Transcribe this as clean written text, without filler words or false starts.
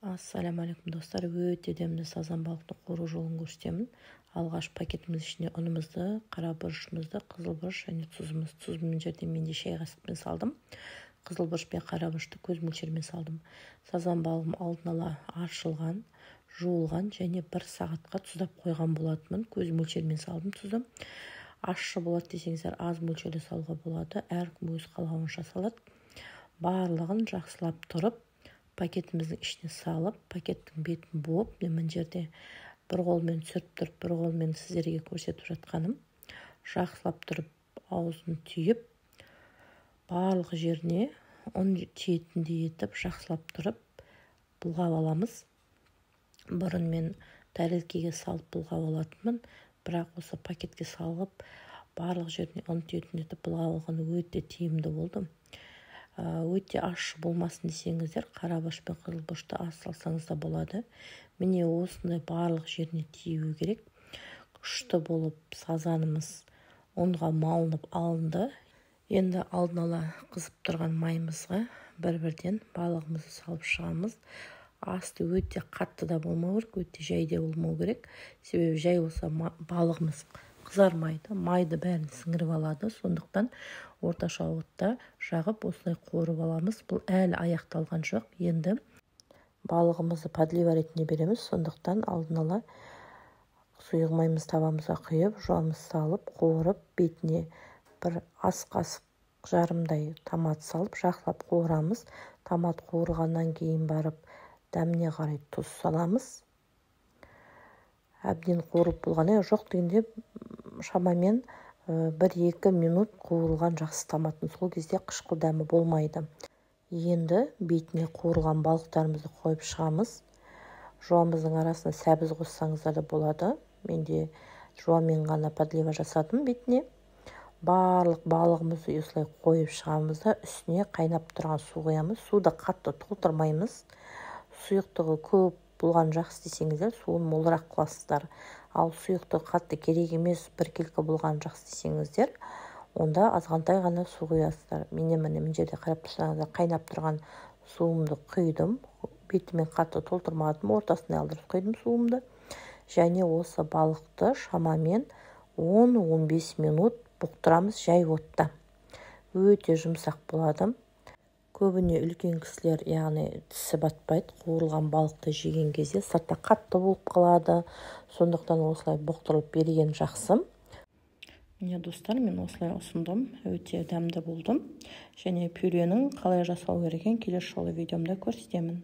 Ассаламу алейкум достар, өте демді сазан балықты қору жолын көрсетемін. Алғаш пакетіміз ішіне ұнымызды, қара бұрышымызды, қызыл бұрыш және тұзымыз. Тұз мына жерде менде шай қасықпен салдым. Қызыл бұрыш пен қара бұрышты көз мөлшермен салдым. Сазан балығым алдын ала аршылған, жуылған және 1 сағатқа тұздап қойған болатынмын. Көз мөлшермен салдым тұзды. Ащы болады десеңіздер, аз мөлшерде салуға болады. Әркім өз қалауынша салады. Барлығын жақсылап тұрып, пакетіміздің ішіне салып, пакеттің бетін буып, мына жерде бір қолмен түсіріп тұрып, бір қолмен сіздерге көрсетіп жатқаным. Жақсылап тұрып, аузын түйіп, барлық жеріне ұн тиетіндей етіп, жақсылап тұрып, бұлғап аламыз. Бұрын мен тәрелкеге салып бұлғап алатынмын, бірақ осы пакетке салып, барлық жеріне ұн тиетіндей етіп бұлғап алған өте тиімді болды. Өте ащы болмасын десеңіздер, қара бұрыш пен қызыл бұрышты аз салсаңыз да болады. Міне осындай барлық жеріне тиюі керек. Күшті болып сазанымыз ұнға малынып алынды. Енді алдын ала қызып тұрған майымызға бір-бірден балығымызды салып шығамыз. Асты өте қатты да болмау керек, өте жай да болмау керек. Себебі жай болса балығымыз қызармайды, майды бәрін сіңіріп алады. Сондықтан орташа отта жағып осылай қуырып аламыз. Бұл әлі аяқталған жоқ. Енді балығымызды подлива ретінде береміз. Сондықтан алдын ала сұйық майымыз табамызға құйып, жуамыз салып, қуырып, бетіне бір ас қасық жарымдай томат салып, жақсылап қуырамыз. Томат қуырғаннан кейін барып дәміне қарай тұз саламыз. Әбден қуырып болғаны жоқ дегенде шамамен 1-2 минут қуырылған жақсы томаттың, сол кезде қышқыл дәмі болмайды. Енді бетіне қуырылған балықтарымызды қойып шығамыз. Жуамыздың арасына сәбіз қоссаңыздар да болады. Менде жуамен ғана подлива жасадым бетіне. Барлық балығымызды осылай қойып шығамыз да үстіне қайнап тұрған су қоямыз. Суды қатты толтырмаймыз. Сұйықтығы көп болған жақсы десеңіздер, суын молырақ қыласыздар. Ал сұйықтығы қатты керек емес, 1 келкі болған жақсы десеңіздер, онда азғантай ғана су құясыздар. Міне жерде қарап тұрсаңыздар, қайнап тұрған суымды құйдым. Бетімен қатты толтырмадым, ортасына алдырып құйдым суымды. Және осы балықты шамамен 10-15 минут бұқтырамыз жай отта. Өте жұмсақ болады. Көбіне үлкен кісілер, яғни тісі батпайды, қуырылған балықты жеген кезде сырты қатты болып қалады. Сондықтан осылай бұқтырылып берген жақсы. Міне достар, мен осылай ұсындым. Өте дәмді болдым. Және пюренің қалай жасау керек екенін келесі жолғы видеомда көрсетемін.